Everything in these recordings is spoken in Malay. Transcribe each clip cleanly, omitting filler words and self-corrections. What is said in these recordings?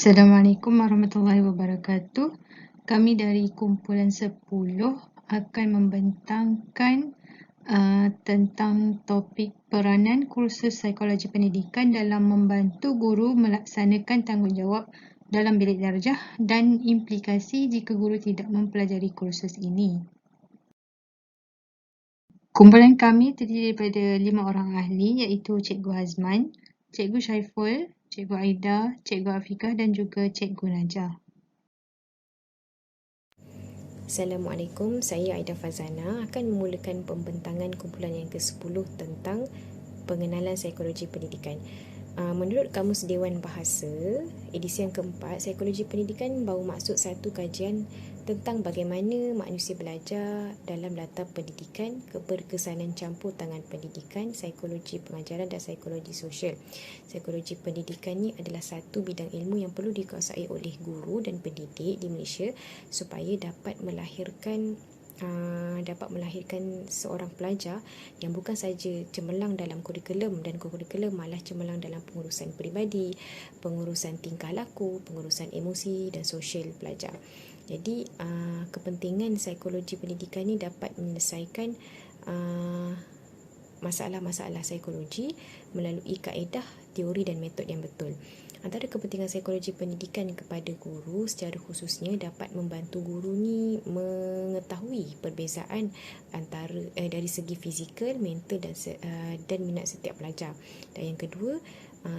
Assalamualaikum warahmatullahi wabarakatuh. Kami dari kumpulan 10 akan membentangkan tentang topik peranan kursus psikologi pendidikan dalam membantu guru melaksanakan tanggungjawab dalam bilik darjah dan implikasi jika guru tidak mempelajari kursus ini. Kumpulan kami terdiri daripada 5 orang ahli iaitu Cikgu Hazman, Cikgu Syaiful, Cikgu Aida, Cikgu Afiqah dan juga Cikgu Najah. Assalamualaikum, saya Aida Fazana akan memulakan pembentangan kumpulan yang ke-10 tentang pengenalan psikologi pendidikan. Menurut Kamus Dewan Bahasa, edisi yang keempat, psikologi pendidikan baru maksud satu kajian tentang bagaimana manusia belajar dalam latar pendidikan, keberkesanan campur tangan pendidikan, psikologi pengajaran dan psikologi sosial. Psikologi pendidikan ni adalah satu bidang ilmu yang perlu dikuasai oleh guru dan pendidik di Malaysia supaya dapat melahirkan seorang pelajar yang bukan saja cemerlang dalam kurikulum dan kurikulum, malah cemerlang dalam pengurusan peribadi, pengurusan tingkah laku, pengurusan emosi dan sosial pelajar. Jadi kepentingan psikologi pendidikan ni dapat menyelesaikan masalah-masalah psikologi melalui kaedah, teori dan metod yang betul. Antara kepentingan psikologi pendidikan kepada guru secara khususnya dapat membantu guru ni mengetahui perbezaan antara dari segi fizikal, mental dan minat setiap pelajar. Dan yang kedua,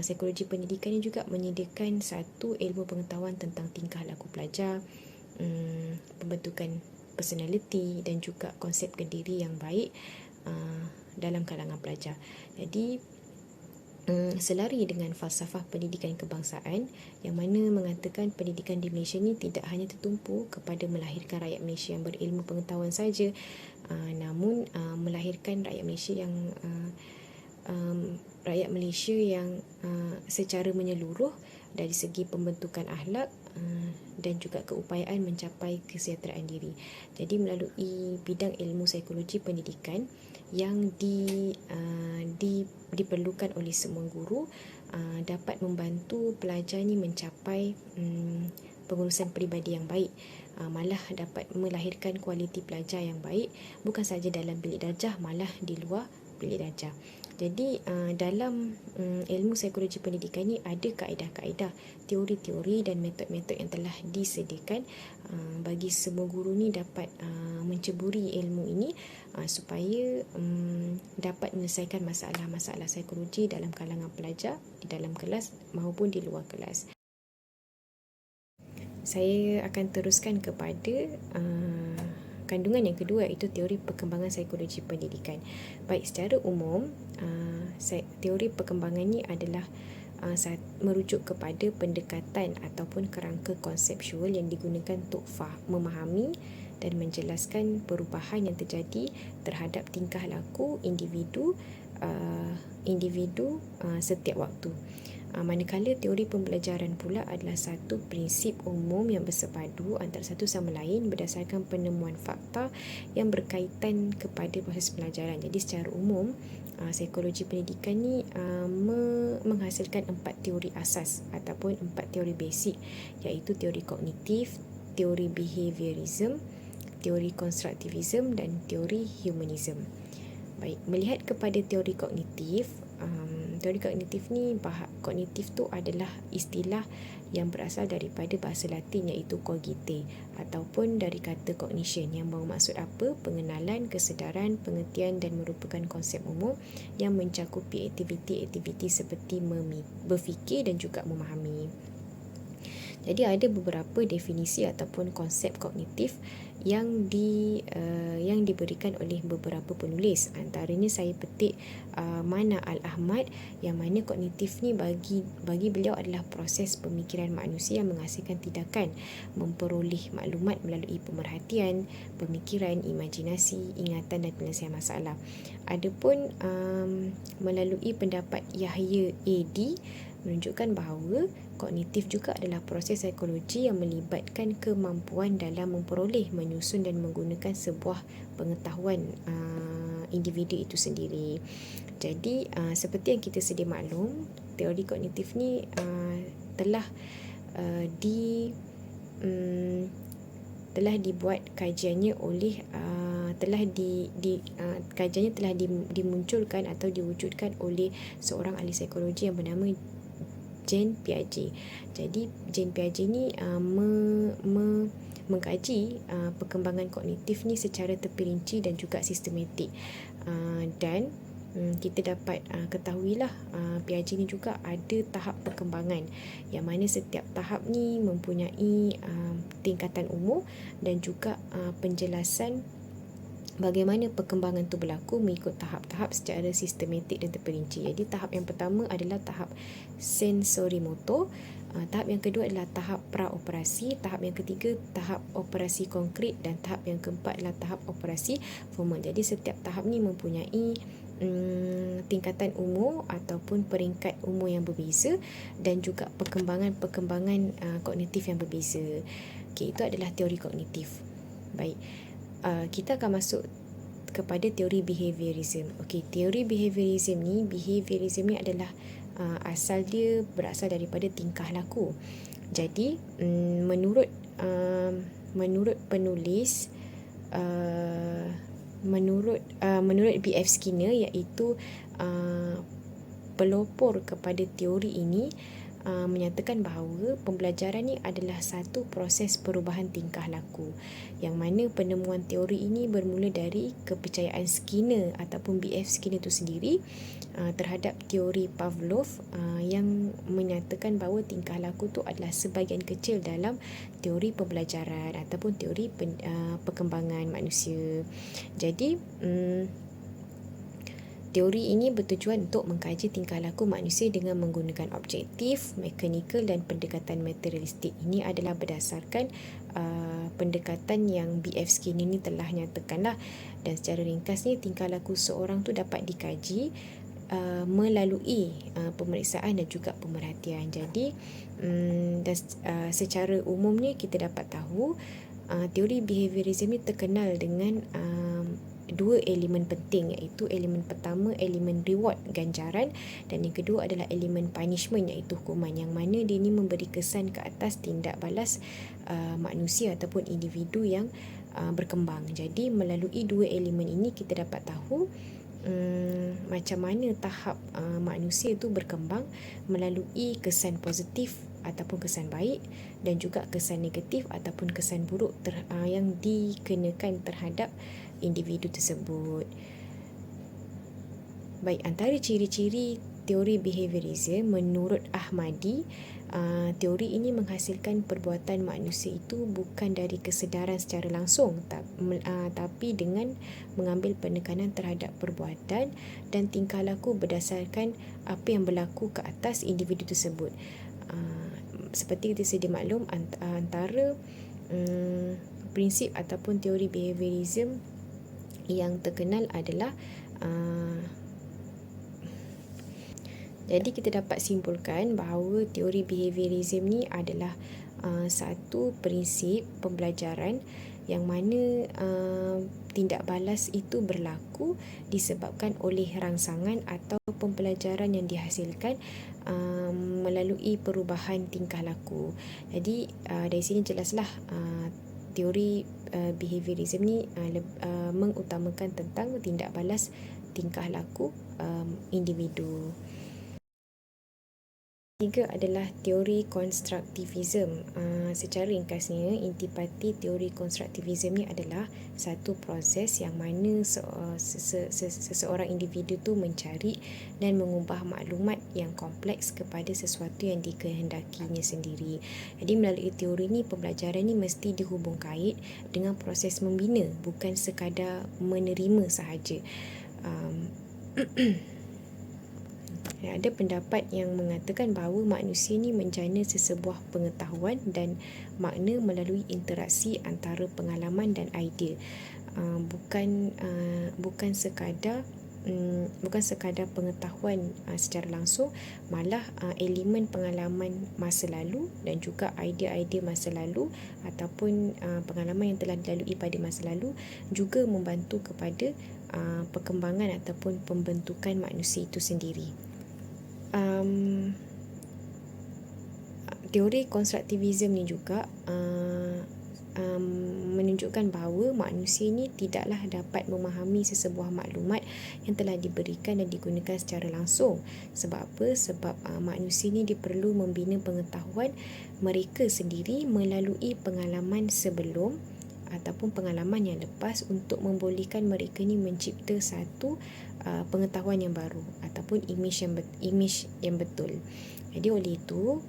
psikologi pendidikan ini juga menyediakan satu ilmu pengetahuan tentang tingkah laku pelajar, pembentukan personality dan juga konsep kendiri yang baik dalam kalangan pelajar. Jadi selari dengan falsafah pendidikan kebangsaan yang mana mengatakan pendidikan di Malaysia ni tidak hanya tertumpu kepada melahirkan rakyat Malaysia yang berilmu pengetahuan saja, namun melahirkan rakyat Malaysia yang secara menyeluruh dari segi pembentukan akhlak dan juga keupayaan mencapai kesejahteraan diri. Jadi melalui bidang ilmu psikologi pendidikan yang diperlukan oleh semua guru dapat membantu pelajar ni mencapai pengurusan peribadi yang baik, malah dapat melahirkan kualiti pelajar yang baik bukan saja dalam bilik darjah, malah di luar bilik darjah. Jadi dalam ilmu psikologi pendidikan ni ada kaedah-kaedah, teori-teori dan metod-metod yang telah disediakan bagi semua guru ni dapat menceburi ilmu ini supaya dapat menyelesaikan masalah-masalah psikologi dalam kalangan pelajar di dalam kelas maupun di luar kelas. Saya akan teruskan kepada kandungan yang kedua, iaitu teori perkembangan psikologi pendidikan. Baik, secara umum teori perkembangan ni adalah merujuk kepada pendekatan ataupun kerangka konseptual yang digunakan untuk memahami dan menjelaskan perubahan yang terjadi terhadap tingkah laku individu setiap waktu. Manakala teori pembelajaran pula adalah satu prinsip umum yang bersepadu antara satu sama lain berdasarkan penemuan fakta yang berkaitan kepada proses pelajaran. Jadi secara umum psikologi pendidikan ni menghasilkan 4 teori asas ataupun 4 teori basic, iaitu teori kognitif, teori behaviorism, teori konstruktivism dan teori humanism. Baik, melihat kepada teori kognitif, teori kognitif ni, kognitif tu adalah istilah yang berasal daripada bahasa Latin iaitu cogite ataupun dari kata cognition yang bermaksud apa? Pengenalan, kesedaran, pengertian dan merupakan konsep umum yang mencakupi aktiviti-aktiviti seperti berfikir dan juga memahami. Jadi ada beberapa definisi ataupun konsep kognitif yang diberikan oleh beberapa penulis. Antaranya saya petik Mana Al-Ahmad, yang mana kognitif ni bagi beliau adalah proses pemikiran manusia yang menghasilkan tindakan, memperoleh maklumat melalui pemerhatian, pemikiran, imajinasi, ingatan dan penyelesaian masalah. Adapun melalui pendapat Yahya A.D. menunjukkan bahawa kognitif juga adalah proses psikologi yang melibatkan kemampuan dalam memperoleh, menyusun dan menggunakan sebuah pengetahuan individu itu sendiri. Jadi seperti yang kita sedia maklum, teori kognitif ni telah telah dibuat kajiannya oleh kajiannya telah dimunculkan atau diwujudkan oleh seorang ahli psikologi yang bernama Jean Piaget. Jadi Jean Piaget ni mengkaji perkembangan kognitif ni secara terperinci dan juga sistematik, dan kita dapat ketahuilah Piaget ni juga ada tahap perkembangan yang mana setiap tahap ni mempunyai tingkatan umur dan juga penjelasan bagaimana perkembangan itu berlaku mengikut tahap-tahap secara sistematik dan terperinci. Jadi tahap yang pertama adalah tahap sensorimotor, tahap yang kedua adalah tahap praoperasi, tahap yang ketiga tahap operasi konkret, dan tahap yang keempat adalah tahap operasi formal. Jadi setiap tahap ni mempunyai tingkatan umur ataupun peringkat umur yang berbeza dan juga perkembangan kognitif yang berbeza. Okey, itu adalah teori kognitif. Baik, kita akan masuk kepada teori behaviorism. Okey, teori behaviorism ni adalah asal dia berasal daripada tingkah laku. Jadi menurut penulis, menurut B.F. Skinner, iaitu pelopor kepada teori ini, menyatakan bahawa pembelajaran ni adalah satu proses perubahan tingkah laku, yang mana penemuan teori ini bermula dari kepercayaan Skinner ataupun B.F. Skinner itu sendiri terhadap teori Pavlov, yang menyatakan bahawa tingkah laku itu adalah sebahagian kecil dalam teori pembelajaran ataupun teori perkembangan manusia. Jadi teori ini bertujuan untuk mengkaji tingkah laku manusia dengan menggunakan objektif, mekanikal dan pendekatan materialistik. Ini adalah berdasarkan pendekatan yang B.F. Skinner ni telah nyatakanlah, dan secara ringkas ni tingkah laku seorang tu dapat dikaji melalui pemeriksaan dan juga pemerhatian. Jadi secara umumnya kita dapat tahu teori behaviorism ni terkenal dengan dua elemen penting, iaitu elemen pertama elemen reward, ganjaran, dan yang kedua adalah elemen punishment, iaitu hukuman, yang mana dia ni memberi kesan ke atas tindak balas manusia ataupun individu yang berkembang. Jadi melalui dua elemen ini kita dapat tahu macam mana tahap manusia itu berkembang melalui kesan positif ataupun kesan baik dan juga kesan negatif ataupun kesan buruk yang dikenakan terhadap individu tersebut. Baik, antara ciri-ciri teori behaviorism menurut Ahmadi, teori ini menghasilkan perbuatan manusia itu bukan dari kesedaran secara langsung, tapi dengan mengambil penekanan terhadap perbuatan dan tingkah laku berdasarkan apa yang berlaku ke atas individu tersebut. Seperti kita sedia maklum, antara prinsip ataupun teori behaviorism yang terkenal adalah jadi kita dapat simpulkan bahawa teori behaviorism ni adalah satu prinsip pembelajaran yang mana tindak balas itu berlaku disebabkan oleh rangsangan atau pembelajaran yang dihasilkan melalui perubahan tingkah laku. Jadi dari sini jelaslah teori behaviorism ni mengutamakan tentang tindak balas tingkah laku individu. Tiga adalah teori konstruktivism. Secara ringkasnya, intipati teori konstruktivism ni adalah satu proses yang mana seseorang individu tu mencari dan mengubah maklumat yang kompleks kepada sesuatu yang dikehendakinya sendiri. Jadi melalui teori ni, pembelajaran ni mesti dihubung kait dengan proses membina, bukan sekadar menerima sahaja. Ada pendapat yang mengatakan bahawa manusia ni menjana sesebuah pengetahuan dan makna melalui interaksi antara pengalaman dan idea, bukan sekadar pengetahuan secara langsung, malah elemen pengalaman masa lalu dan juga idea-idea masa lalu ataupun pengalaman yang telah dilalui pada masa lalu juga membantu kepada perkembangan ataupun pembentukan manusia itu sendiri. teori konstruktivisme ni juga menunjukkan bahawa manusia ni tidaklah dapat memahami sesebuah maklumat yang telah diberikan dan digunakan secara langsung. Sebab apa? Sebab manusia ni dia perlu membina pengetahuan mereka sendiri melalui pengalaman sebelum ataupun pengalaman yang lepas untuk membolehkan mereka ni mencipta satu pengetahuan yang baru ataupun imej yang betul. Jadi oleh itu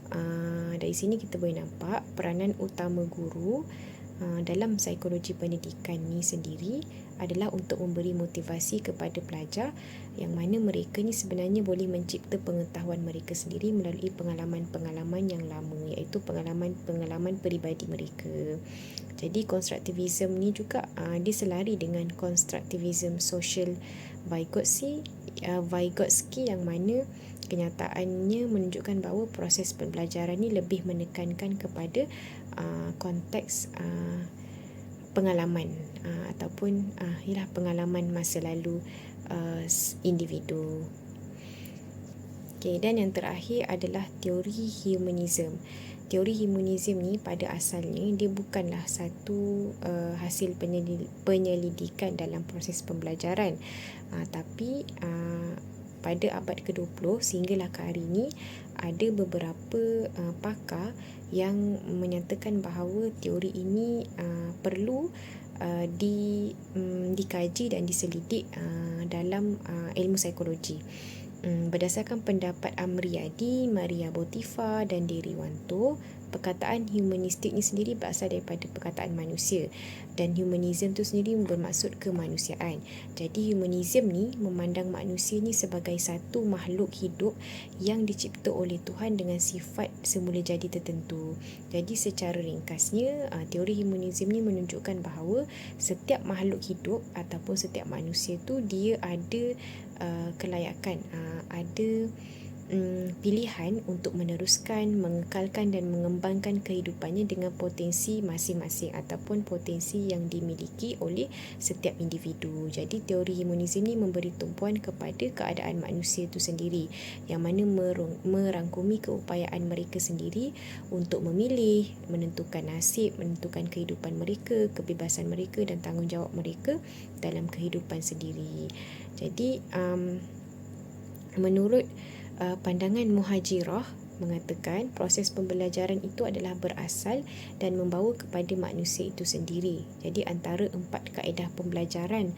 dari sini kita boleh nampak peranan utama guru dalam psikologi pendidikan ni sendiri adalah untuk memberi motivasi kepada pelajar yang mana mereka ni sebenarnya boleh mencipta pengetahuan mereka sendiri melalui pengalaman-pengalaman yang lama, iaitu pengalaman-pengalaman peribadi mereka. Jadi konstruktivisme ni juga diselari dengan konstruktivisme social Vygotsky yang mana kenyataannya menunjukkan bahawa proses pembelajaran ni lebih menekankan kepada konteks pengalaman ataupun ialah pengalaman masa lalu individu. Okay, dan yang terakhir adalah teori humanism. Teori humanism ni pada asalnya dia bukanlah satu hasil penyelidikan dalam proses pembelajaran, tapi pada abad ke-20 sehinggalah ke hari ini ada beberapa pakar yang menyatakan bahawa teori ini perlu dikaji dan diselidik dalam ilmu psikologi. Berdasarkan pendapat Amriyadi, Maria Botifa dan Deriwanto, perkataan humanistik ni sendiri berasal daripada perkataan manusia dan humanism tu sendiri bermaksud kemanusiaan. Jadi humanism ni memandang manusia ni sebagai satu makhluk hidup yang dicipta oleh Tuhan dengan sifat semula jadi tertentu. Jadi secara ringkasnya, teori humanism ni menunjukkan bahawa setiap makhluk hidup ataupun setiap manusia tu dia ada kelayakan, ada pilihan untuk meneruskan, mengekalkan dan mengembangkan kehidupannya dengan potensi masing-masing ataupun potensi yang dimiliki oleh setiap individu. Jadi teori humanism ni memberi tumpuan kepada keadaan manusia itu sendiri yang mana merangkumi keupayaan mereka sendiri untuk memilih, menentukan nasib, menentukan kehidupan mereka, kebebasan mereka dan tanggungjawab mereka dalam kehidupan sendiri. Jadi menurut pandangan Muhajirah mengatakan proses pembelajaran itu adalah berasal dan membawa kepada manusia itu sendiri. Jadi antara 4 kaedah pembelajaran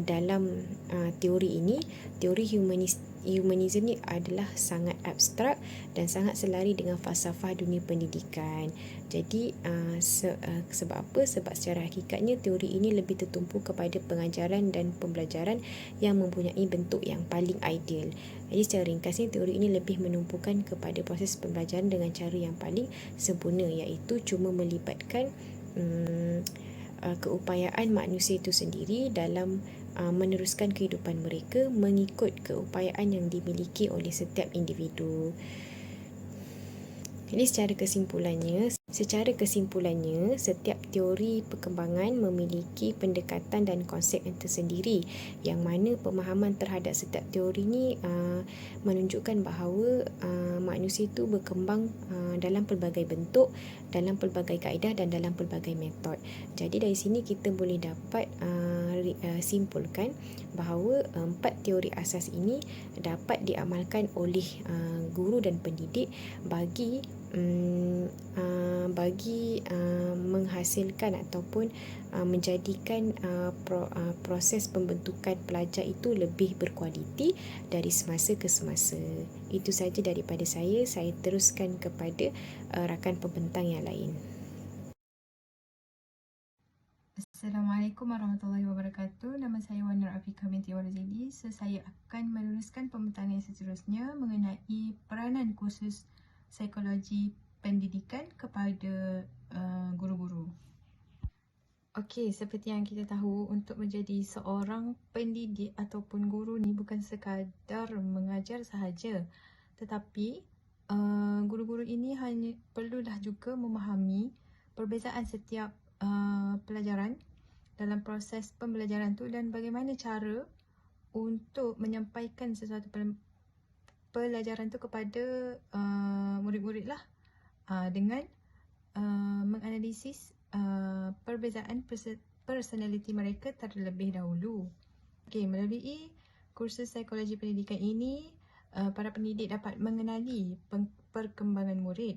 dalam teori ini, teori humanism ni adalah sangat abstrak dan sangat selari dengan falsafah dunia pendidikan. Jadi sebab apa? Sebab secara hakikatnya teori ini lebih tertumpu kepada pengajaran dan pembelajaran yang mempunyai bentuk yang paling ideal. Jadi secara ringkasnya teori ini lebih menumpukan kepada proses pembelajaran dengan cara yang paling sempurna, iaitu cuma melibatkan keupayaan manusia itu sendiri dalam meneruskan kehidupan mereka mengikut keupayaan yang dimiliki oleh setiap individu. Jadi secara kesimpulannya, setiap teori perkembangan memiliki pendekatan dan konsep yang tersendiri, yang mana pemahaman terhadap setiap teori ini menunjukkan bahawa manusia itu berkembang dalam pelbagai bentuk, dalam pelbagai kaedah dan dalam pelbagai metod. Jadi dari sini kita boleh dapat simpulkan bahawa 4 teori asas ini dapat diamalkan oleh guru dan pendidik bagi menghasilkan ataupun menjadikan proses pembentukan pelajar itu lebih berkualiti dari semasa ke semasa. Itu sahaja daripada saya teruskan kepada rakan pembentang yang lain. Assalamualaikum warahmatullahi wabarakatuh. Nama saya Wan Nur Afiqah binti Warzili. Saya akan menuliskan pembentangan yang seterusnya mengenai peranan kursus psikologi pendidikan kepada guru-guru. Okey, seperti yang kita tahu, untuk menjadi seorang pendidik ataupun guru ni bukan sekadar mengajar sahaja, tetapi guru-guru ini hanya perlulah juga memahami perbezaan setiap pelajaran dalam proses pembelajaran tu dan bagaimana cara untuk menyampaikan sesuatu pelajaran tu kepada murid-murid lah, dengan menganalisis perbezaan personaliti mereka terlebih dahulu. Melalui kursus psikologi pendidikan ini, para pendidik dapat mengenali perkembangan murid,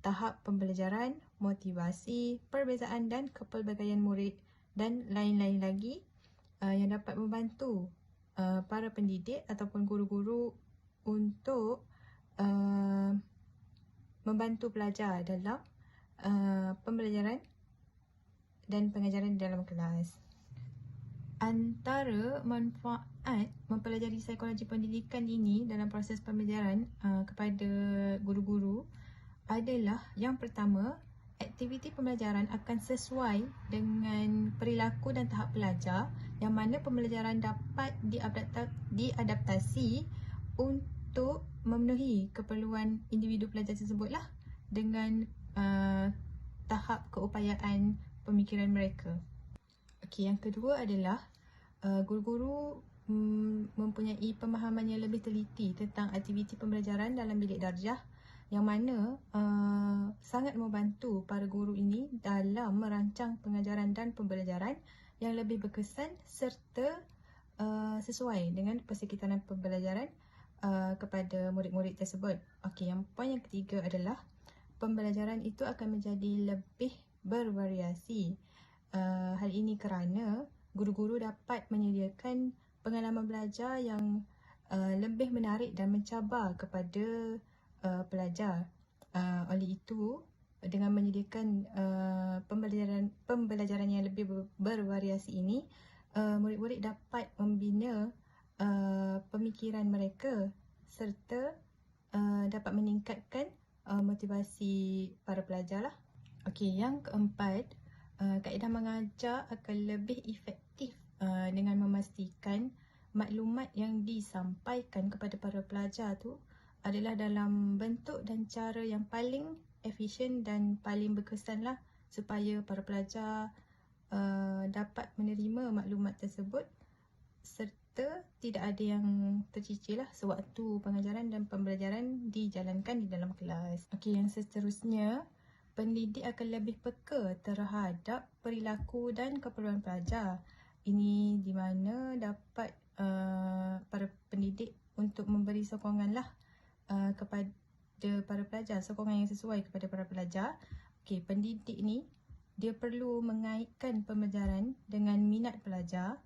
tahap pembelajaran, motivasi, perbezaan dan kepelbagaian murid dan lain-lain lagi yang dapat membantu para pendidik ataupun guru-guru untuk membantu pelajar dalam pembelajaran dan pengajaran di dalam kelas. Antara manfaat mempelajari psikologi pendidikan ini dalam proses pembelajaran kepada guru-guru adalah yang pertama, aktiviti pembelajaran akan sesuai dengan perilaku dan tahap pelajar yang mana pembelajaran dapat diadaptasi untuk memenuhi keperluan individu pelajar tersebutlah dengan tahap keupayaan pemikiran mereka. Yang kedua adalah guru-guru mempunyai pemahaman yang lebih teliti tentang aktiviti pembelajaran dalam bilik darjah yang mana sangat membantu para guru ini dalam merancang pengajaran dan pembelajaran yang lebih berkesan serta sesuai dengan persekitaran pembelajaran kepada murid-murid tersebut. Yang poin yang ketiga adalah pembelajaran itu akan menjadi lebih bervariasi. Hal ini kerana guru-guru dapat menyediakan pengalaman belajar yang lebih menarik dan mencabar kepada pelajar. Oleh itu, dengan menyediakan pembelajaran yang lebih bervariasi ini, murid-murid dapat membina pemikiran mereka serta dapat meningkatkan motivasi para pelajar lah. Yang keempat, kaedah mengajar akan lebih efektif dengan memastikan maklumat yang disampaikan kepada para pelajar tu adalah dalam bentuk dan cara yang paling efisien dan paling berkesan lah, supaya para pelajar dapat menerima maklumat tersebut serta tidak ada yang tercicir lah sewaktu pengajaran dan pembelajaran dijalankan di dalam kelas. Yang seterusnya, pendidik akan lebih peka terhadap perilaku dan keperluan pelajar. Ini di mana dapat para pendidik untuk memberi sokongan lah kepada para pelajar, sokongan yang sesuai kepada para pelajar. Pendidik ni dia perlu mengaitkan pembelajaran dengan minat pelajar.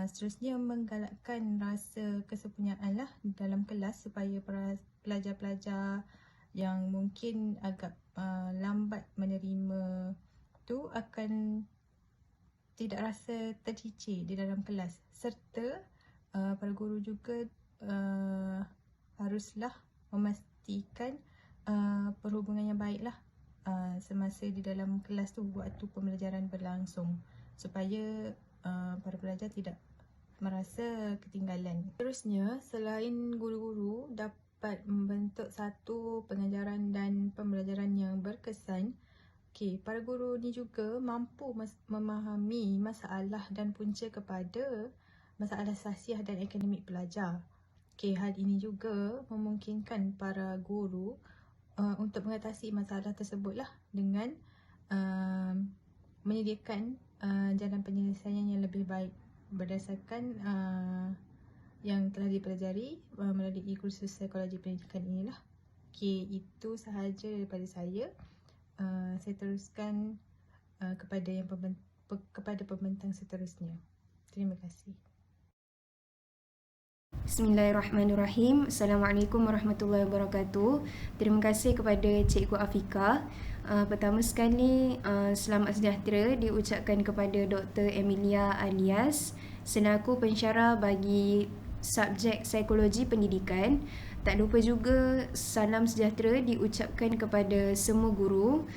Seterusnya menggalakkan rasa kesepunyaan lah dalam kelas supaya para pelajar-pelajar yang mungkin agak lambat menerima tu akan tidak rasa tercicir di dalam kelas, serta para guru juga haruslah memastikan perhubungan yang baiklah semasa di dalam kelas tu waktu pembelajaran berlangsung, supaya para pelajar tidak merasa ketinggalan. Seterusnya, selain guru-guru dapat membentuk satu pengajaran dan pembelajaran yang berkesan, para guru ni juga mampu memahami masalah dan punca kepada masalah sahsiah dan akademik pelajar. Hal ini juga memungkinkan para guru untuk mengatasi masalah tersebutlah dengan menyediakan jalan penyelesaian yang lebih baik berdasarkan yang telah dipelajari melalui kursus psikologi pendidikan inilah. Itu sahaja daripada saya. Saya teruskan kepada pembentang seterusnya. Terima kasih. Bismillahirrahmanirrahim. Assalamualaikum warahmatullahi wabarakatuh. Terima kasih kepada Cikgu Afika. Pertama sekali, selamat sejahtera diucapkan kepada Dr. Emilia Alias selaku pensyarah bagi subjek psikologi pendidikan. Tak lupa juga salam sejahtera diucapkan kepada semua guru.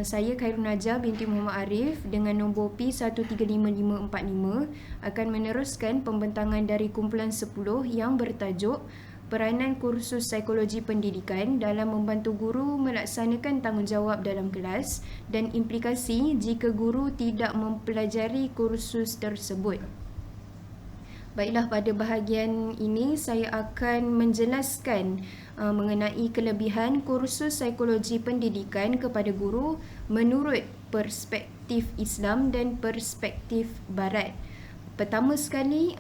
Saya Khairul Najah binti Muhammad Arif dengan nombor P135545 akan meneruskan pembentangan dari kumpulan 10 yang bertajuk Peranan Kursus Psikologi Pendidikan dalam membantu guru melaksanakan tanggungjawab dalam kelas dan implikasi jika guru tidak mempelajari kursus tersebut. Baiklah, pada bahagian ini saya akan menjelaskan mengenai kelebihan kursus psikologi pendidikan kepada guru menurut perspektif Islam dan perspektif Barat. Pertama sekali,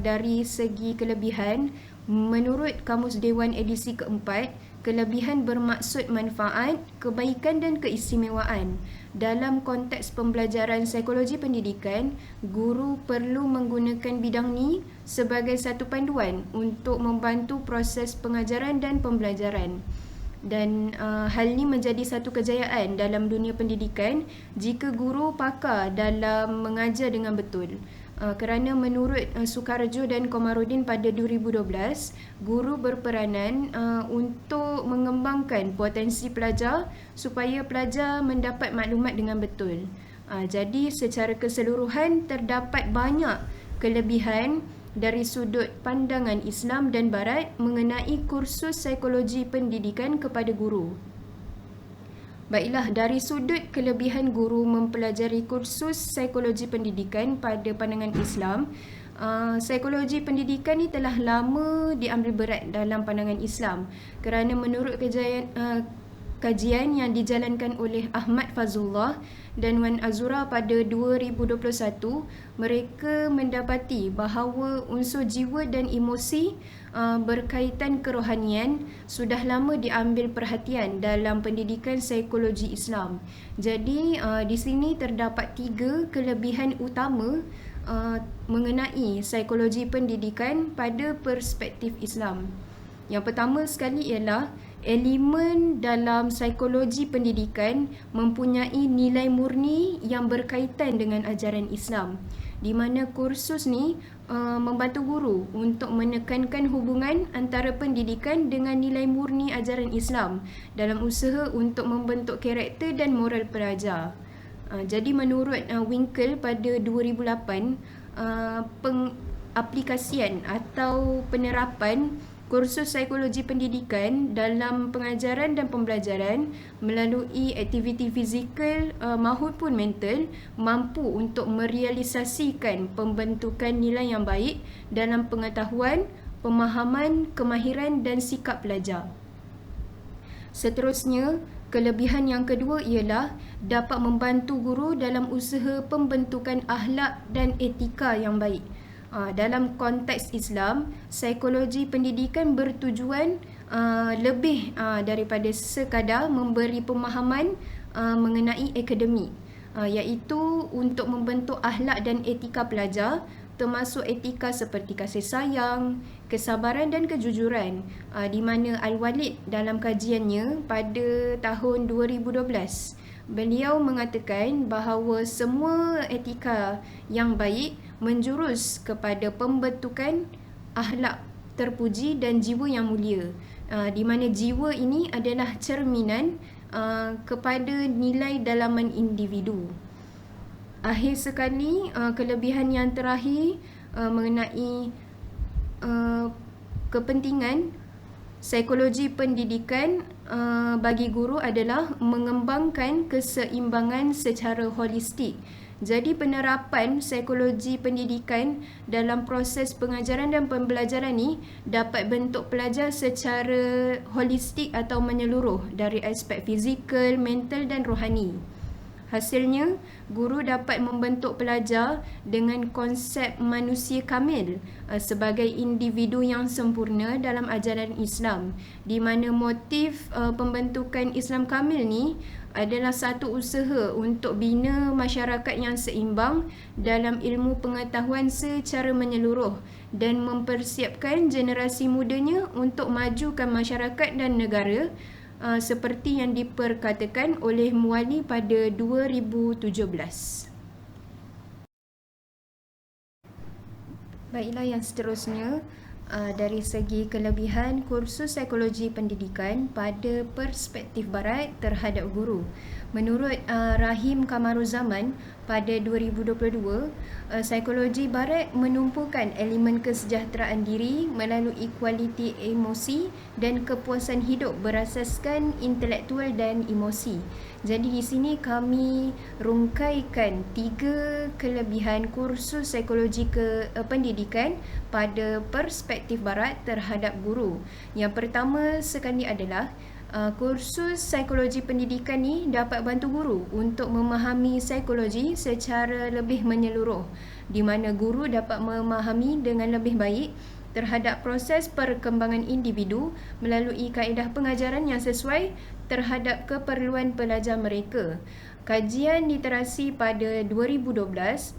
dari segi kelebihan, menurut Kamus Dewan edisi keempat, kelebihan bermaksud manfaat, kebaikan dan keistimewaan. Dalam konteks pembelajaran psikologi pendidikan, guru perlu menggunakan bidang ni sebagai satu panduan untuk membantu proses pengajaran dan pembelajaran. Dan hal ini menjadi satu kejayaan dalam dunia pendidikan jika guru pakar dalam mengajar dengan betul. Kerana menurut Sukarjo dan Komarudin pada 2012, guru berperanan untuk mengembangkan potensi pelajar supaya pelajar mendapat maklumat dengan betul. Jadi secara keseluruhan terdapat banyak kelebihan dari sudut pandangan Islam dan Barat mengenai kursus psikologi pendidikan kepada guru. Baiklah, dari sudut kelebihan guru mempelajari kursus psikologi pendidikan pada pandangan Islam, psikologi pendidikan ni telah lama diambil berat dalam pandangan Islam kerana menurut kajian yang dijalankan oleh Ahmad Fazlullah dan Wan Azura pada 2021, mereka mendapati bahawa unsur jiwa dan emosi berkaitan kerohanian sudah lama diambil perhatian dalam pendidikan psikologi Islam. Jadi di sini terdapat 3 kelebihan utama mengenai psikologi pendidikan pada perspektif Islam. Yang pertama sekali ialah elemen dalam psikologi pendidikan mempunyai nilai murni yang berkaitan dengan ajaran Islam, di mana kursus ni membantu guru untuk menekankan hubungan antara pendidikan dengan nilai murni ajaran Islam dalam usaha untuk membentuk karakter dan moral pelajar. Jadi menurut Winkle pada 2008, pengaplikasian atau penerapan kursus psikologi pendidikan dalam pengajaran dan pembelajaran melalui aktiviti fizikal maupun mental mampu untuk merealisasikan pembentukan nilai yang baik dalam pengetahuan, pemahaman, kemahiran dan sikap pelajar. Seterusnya, kelebihan yang kedua ialah dapat membantu guru dalam usaha pembentukan akhlak dan etika yang baik. Dalam konteks Islam, psikologi pendidikan bertujuan lebih daripada sekadar memberi pemahaman mengenai akademik, iaitu untuk membentuk akhlak dan etika pelajar, termasuk etika seperti kasih sayang, kesabaran dan kejujuran, di mana Al-Walid dalam kajiannya pada tahun 2012, beliau mengatakan bahawa semua etika yang baik menjurus kepada pembentukan akhlak terpuji dan jiwa yang mulia, di mana jiwa ini adalah cerminan kepada nilai dalaman individu. Akhir sekali, kelebihan yang terakhir mengenai kepentingan psikologi pendidikan bagi guru adalah mengembangkan keseimbangan secara holistik. Jadi penerapan psikologi pendidikan dalam proses pengajaran dan pembelajaran ni dapat bentuk pelajar secara holistik atau menyeluruh dari aspek fizikal, mental dan rohani. Hasilnya, guru dapat membentuk pelajar dengan konsep manusia kamil sebagai individu yang sempurna dalam ajaran Islam, di mana motif pembentukan Islam kamil ni adalah satu usaha untuk bina masyarakat yang seimbang dalam ilmu pengetahuan secara menyeluruh dan mempersiapkan generasi mudanya untuk majukan masyarakat dan negara seperti yang diperkatakan oleh Muali pada 2017. Baiklah, yang seterusnya, dari segi kelebihan kursus psikologi pendidikan pada perspektif Barat terhadap guru. Menurut Rahim Kamaruzaman pada 2022, psikologi Barat menumpukan elemen kesejahteraan diri melalui kualiti emosi dan kepuasan hidup berasaskan intelektual dan emosi. Jadi di sini kami rungkaikan 3 kelebihan kursus psikologi pendidikan pada perspektif perspektif barat terhadap guru. Yang pertama sekali adalah kursus psikologi pendidikan ni dapat bantu guru untuk memahami psikologi secara lebih menyeluruh, di mana guru dapat memahami dengan lebih baik terhadap proses perkembangan individu melalui kaedah pengajaran yang sesuai terhadap keperluan pelajar mereka. Kajian literasi pada 2012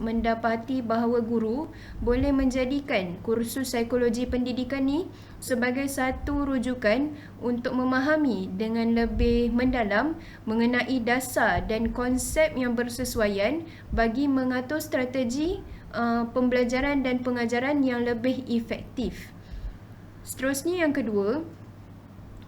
mendapati bahawa guru boleh menjadikan kursus psikologi pendidikan ni sebagai satu rujukan untuk memahami dengan lebih mendalam mengenai dasar dan konsep yang bersesuaian bagi mengatur strategi pembelajaran dan pengajaran yang lebih efektif. Seterusnya yang kedua,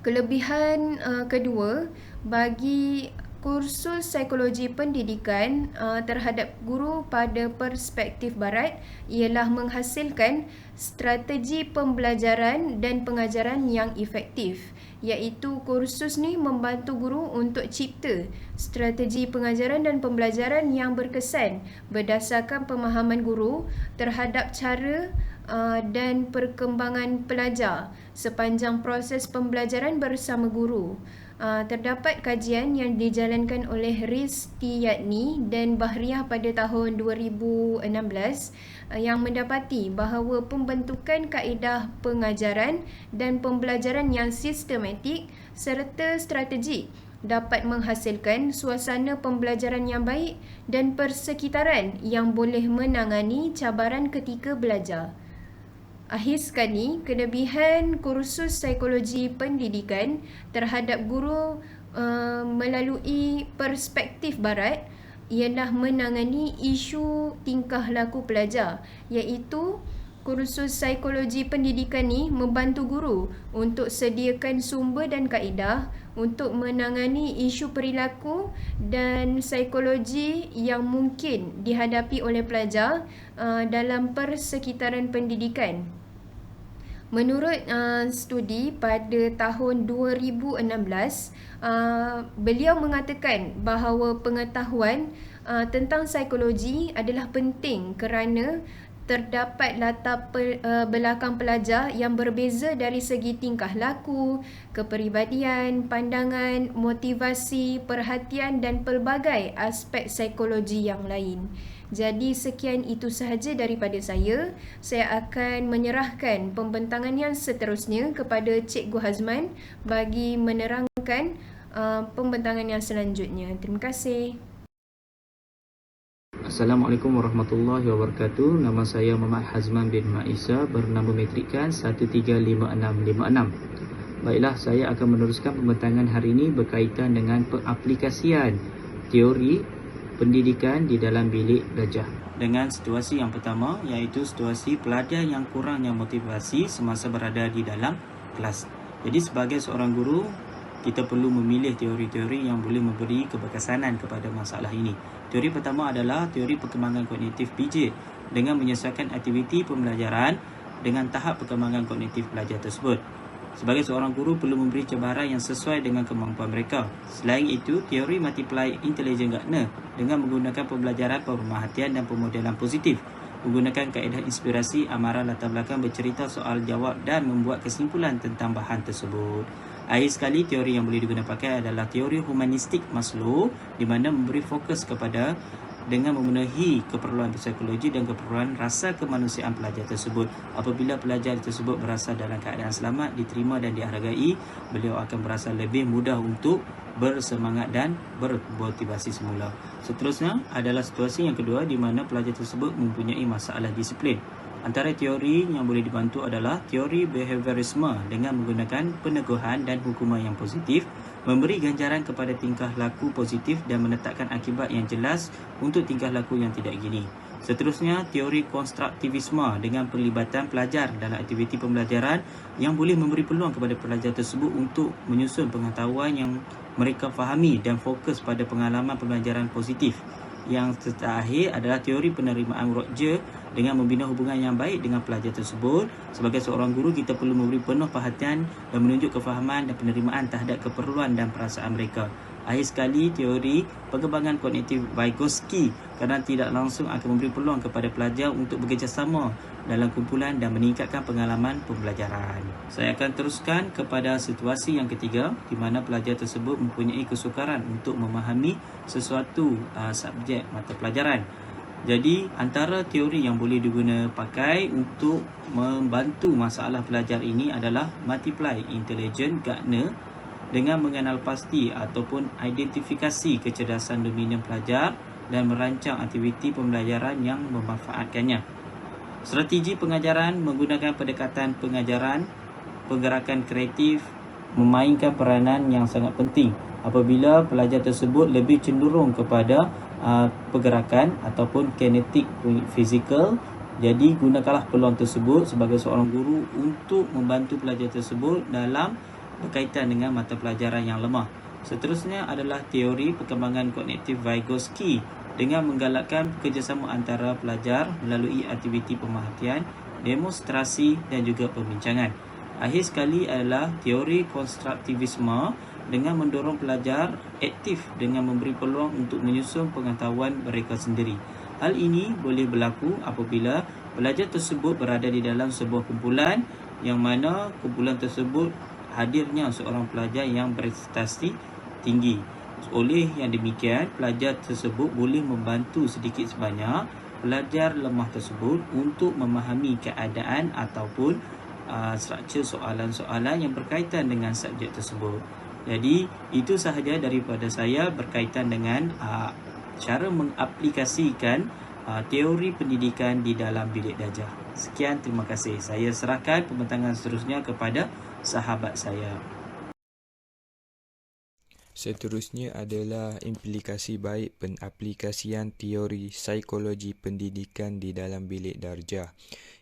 kelebihan kedua bagi kursus psikologi pendidikan terhadap guru pada perspektif barat ialah menghasilkan strategi pembelajaran dan pengajaran yang efektif, iaitu kursus ni membantu guru untuk cipta strategi pengajaran dan pembelajaran yang berkesan berdasarkan pemahaman guru terhadap cara dan perkembangan pelajar sepanjang proses pembelajaran bersama guru. Terdapat kajian yang dijalankan oleh Ristiyatni dan Bahriah pada tahun 2016 yang mendapati bahawa pembentukan kaedah pengajaran dan pembelajaran yang sistematik serta strategik dapat menghasilkan suasana pembelajaran yang baik dan persekitaran yang boleh menangani cabaran ketika belajar. Akhir sekali, kelebihan kursus psikologi pendidikan terhadap guru melalui perspektif barat ialah menangani isu tingkah laku pelajar, iaitu kursus psikologi pendidikan ni membantu guru untuk sediakan sumber dan kaedah untuk menangani isu perilaku dan psikologi yang mungkin dihadapi oleh pelajar dalam persekitaran pendidikan. Menurut studi pada tahun 2016, beliau mengatakan bahawa pengetahuan tentang psikologi adalah penting kerana terdapat latar belakang pelajar yang berbeza dari segi tingkah laku, kepribadian, pandangan, motivasi, perhatian dan pelbagai aspek psikologi yang lain. Jadi sekian itu sahaja daripada saya. Saya akan menyerahkan pembentangan yang seterusnya kepada Cikgu Hazman bagi menerangkan pembentangan yang selanjutnya. Terima kasih. Assalamualaikum warahmatullahi wabarakatuh. Nama saya Muhammad Hazman bin Maisa, bernama metrikan 135656. Baiklah, saya akan meneruskan pembentangan hari ini berkaitan dengan pengaplikasian teori pendidikan di dalam bilik belajar. Dengan situasi yang pertama, iaitu situasi pelajar yang kurangnya motivasi semasa berada di dalam kelas. Jadi sebagai seorang guru, kita perlu memilih teori-teori yang boleh memberi keberkesanan kepada masalah ini. Teori pertama adalah teori perkembangan kognitif PJ dengan menyesuaikan aktiviti pembelajaran dengan tahap perkembangan kognitif pelajar tersebut. Sebagai seorang guru perlu memberi cabaran yang sesuai dengan kemampuan mereka. Selain itu, teori multiply intelligence Gardner dengan menggunakan pembelajaran pemerhatian dan pemodelan positif, menggunakan kaedah inspirasi, amarah, latar belakang, bercerita, soal jawab dan membuat kesimpulan tentang bahan tersebut. Akhir sekali, teori yang boleh digunakan pakai adalah teori humanistik Maslow, di mana memberi fokus kepada dengan memenuhi keperluan psikologi dan keperluan rasa kemanusiaan pelajar tersebut. Apabila pelajar tersebut berasa dalam keadaan selamat, diterima dan dihargai, beliau akan berasa lebih mudah untuk bersemangat dan bermotivasi semula. Seterusnya adalah situasi yang kedua di mana pelajar tersebut mempunyai masalah disiplin. Antara teori yang boleh dibantu adalah teori behaviorisme dengan menggunakan peneguhan dan hukuman yang positif, memberi ganjaran kepada tingkah laku positif dan menetapkan akibat yang jelas untuk tingkah laku yang tidak gini. Seterusnya, teori konstruktivisme dengan pelibatan pelajar dalam aktiviti pembelajaran yang boleh memberi peluang kepada pelajar tersebut untuk menyusun pengetahuan yang mereka fahami dan fokus pada pengalaman pembelajaran positif. Yang terakhir adalah teori penerimaan Roger dengan membina hubungan yang baik dengan pelajar tersebut. Sebagai seorang guru, kita perlu memberi penuh perhatian dan menunjuk kefahaman dan penerimaan terhadap keperluan dan perasaan mereka. Akhir sekali, teori pengembangan kognitif Vygotsky kerana tidak langsung akan memberi peluang kepada pelajar untuk bekerjasama dalam kumpulan dan meningkatkan pengalaman pembelajaran. Saya akan teruskan kepada situasi yang ketiga di mana pelajar tersebut mempunyai kesukaran untuk memahami sesuatu subjek mata pelajaran. Jadi antara teori yang boleh diguna pakai untuk membantu masalah pelajar ini adalah Multiply Intelligence Gardner dengan mengenal pasti ataupun identifikasi kecerdasan dominan pelajar dan merancang aktiviti pembelajaran yang memanfaatkannya. Strategi pengajaran menggunakan pendekatan pengajaran, penggerakan kreatif memainkan peranan yang sangat penting apabila pelajar tersebut lebih cenderung kepada pergerakan ataupun kinetik fizikal. Jadi gunakanlah peluang tersebut sebagai seorang guru untuk membantu pelajar tersebut dalam berkaitan dengan mata pelajaran yang lemah. Seterusnya adalah teori perkembangan kognitif Vygotsky dengan menggalakkan kerjasama antara pelajar melalui aktiviti pemerhatian, demonstrasi dan juga pembincangan. Akhir sekali adalah teori konstruktivisme dengan mendorong pelajar aktif dengan memberi peluang untuk menyusun pengetahuan mereka sendiri. Hal ini boleh berlaku apabila pelajar tersebut berada di dalam sebuah kumpulan yang mana kumpulan tersebut hadirnya seorang pelajar yang berprestasi tinggi. Oleh yang demikian, pelajar tersebut boleh membantu sedikit sebanyak pelajar lemah tersebut untuk memahami keadaan ataupun struktur soalan-soalan yang berkaitan dengan subjek tersebut. Jadi, itu sahaja daripada saya berkaitan dengan cara mengaplikasikan teori pendidikan di dalam bilik darjah. Sekian, terima kasih. Saya serahkan pembentangan seterusnya kepada sahabat saya. Seterusnya adalah implikasi baik pengaplikasian teori psikologi pendidikan di dalam bilik darjah.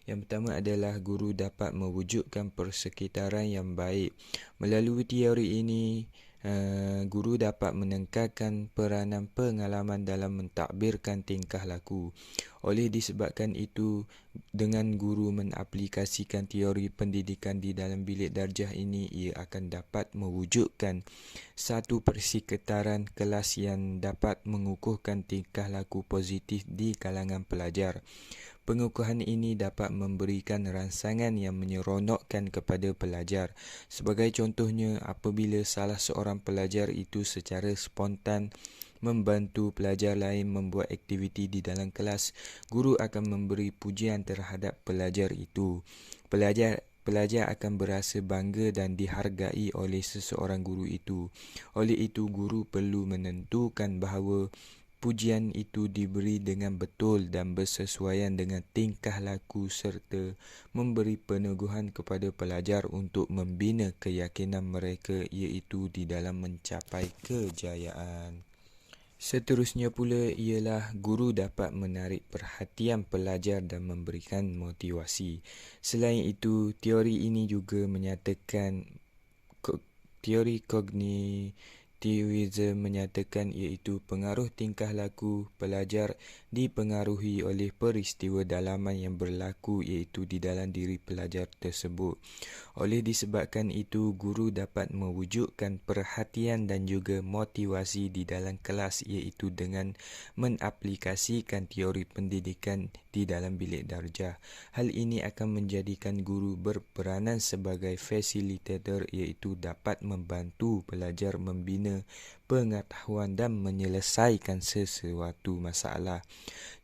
Yang pertama adalah guru dapat mewujudkan persekitaran yang baik. Melalui teori ini, guru dapat menekankan peranan pengalaman dalam mentadbirkan tingkah laku. Oleh disebabkan itu, dengan guru mengaplikasikan teori pendidikan di dalam bilik darjah ini, ia akan dapat mewujudkan satu persekitaran kelas yang dapat mengukuhkan tingkah laku positif di kalangan pelajar. Pengukuhan ini dapat memberikan rangsangan yang menyeronokkan kepada pelajar. Sebagai contohnya, apabila salah seorang pelajar itu secara spontan membantu pelajar lain membuat aktiviti di dalam kelas, guru akan memberi pujian terhadap pelajar itu. Pelajar akan berasa bangga dan dihargai oleh seseorang guru itu. Oleh itu, guru perlu menentukan bahawa pujian itu diberi dengan betul dan bersesuaian dengan tingkah laku serta memberi peneguhan kepada pelajar untuk membina keyakinan mereka iaitu di dalam mencapai kejayaan. Seterusnya pula ialah guru dapat menarik perhatian pelajar dan memberikan motivasi. Selain itu, teori ini juga menyatakan teori kognitivisme menyatakan iaitu pengaruh tingkah laku pelajar dipengaruhi oleh peristiwa dalaman yang berlaku iaitu di dalam diri pelajar tersebut. Oleh disebabkan itu, guru dapat mewujudkan perhatian dan juga motivasi di dalam kelas iaitu dengan mengaplikasikan teori pendidikan di dalam bilik darjah. Hal ini akan menjadikan guru berperanan sebagai fasilitator iaitu dapat membantu pelajar membina pengetahuan dan menyelesaikan sesuatu masalah.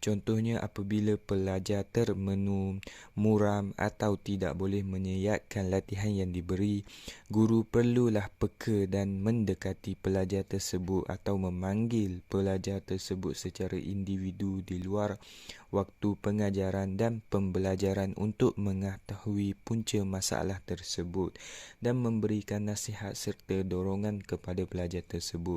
Contohnya apabila pelajar termenung, muram atau tidak boleh menyeyatkan latihan yang diberi, guru perlulah peka dan mendekati pelajar tersebut atau memanggil pelajar tersebut secara individu di luar waktu pengajaran dan pembelajaran untuk mengetahui punca masalah tersebut dan memberikan nasihat serta dorongan kepada pelajar tersebut.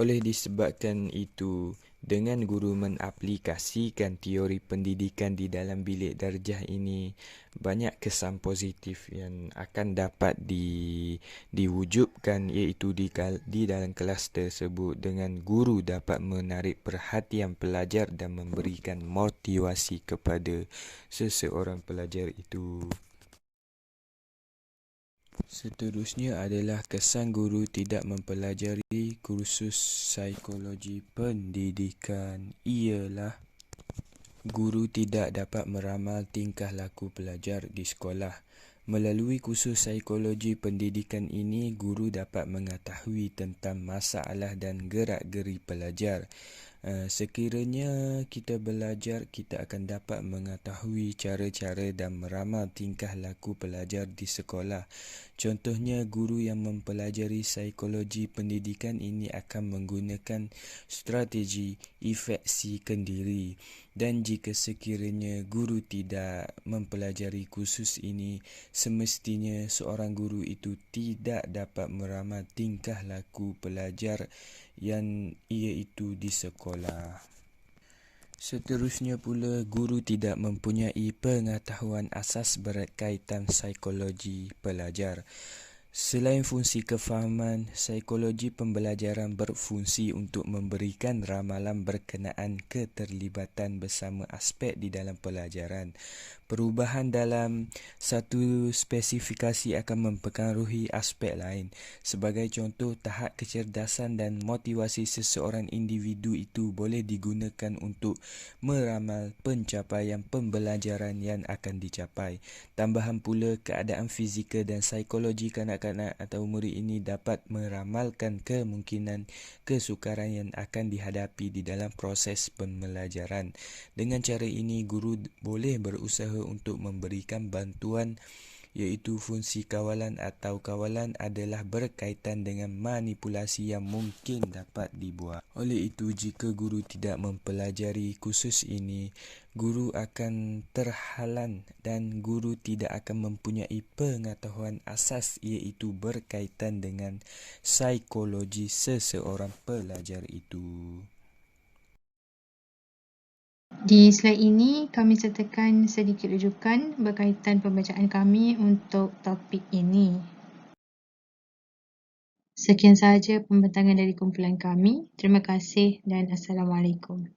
Oleh disebabkan itu, dengan guru mengaplikasikan teori pendidikan di dalam bilik darjah ini, banyak kesan positif yang akan dapat diwujudkan iaitu di dalam kelas tersebut dengan guru dapat menarik perhatian pelajar dan memberikan motivasi kepada seseorang pelajar itu. Seterusnya adalah kesan guru tidak mempelajari kursus psikologi pendidikan ialah guru tidak dapat meramal tingkah laku pelajar di sekolah. Melalui kursus psikologi pendidikan ini, guru dapat mengetahui tentang masalah dan gerak-geri pelajar. Sekiranya kita belajar, kita akan dapat mengetahui cara-cara dan meramal tingkah laku pelajar di sekolah. Contohnya, guru yang mempelajari psikologi pendidikan ini akan menggunakan strategi efeksi kendiri. Dan jika sekiranya guru tidak mempelajari kursus ini, semestinya seorang guru itu tidak dapat meramal tingkah laku pelajar yang iaitu di sekolah. Seterusnya pula, guru tidak mempunyai pengetahuan asas berkaitan psikologi pelajar. Selain fungsi kefahaman, psikologi pembelajaran berfungsi untuk memberikan ramalan berkenaan keterlibatan bersama aspek di dalam pelajaran. Perubahan dalam satu spesifikasi akan mempengaruhi aspek lain. Sebagai contoh, tahap kecerdasan dan motivasi seseorang individu itu boleh digunakan untuk meramal pencapaian pembelajaran yang akan dicapai. Tambahan pula, keadaan fizikal dan psikologi kanak-kanak atau murid ini dapat meramalkan kemungkinan kesukaran yang akan dihadapi di dalam proses pembelajaran. Dengan cara ini, guru boleh berusaha untuk memberikan bantuan, iaitu fungsi kawalan atau kawalan adalah berkaitan dengan manipulasi yang mungkin dapat dibuat. Oleh itu, jika guru tidak mempelajari kursus ini, guru akan terhalang dan guru tidak akan mempunyai pengetahuan asas, iaitu berkaitan dengan psikologi seseorang pelajar itu. Di slide ini, kami sertakan sedikit rujukan berkaitan pembacaan kami untuk topik ini. Sekian sahaja pembentangan dari kumpulan kami. Terima kasih dan Assalamualaikum.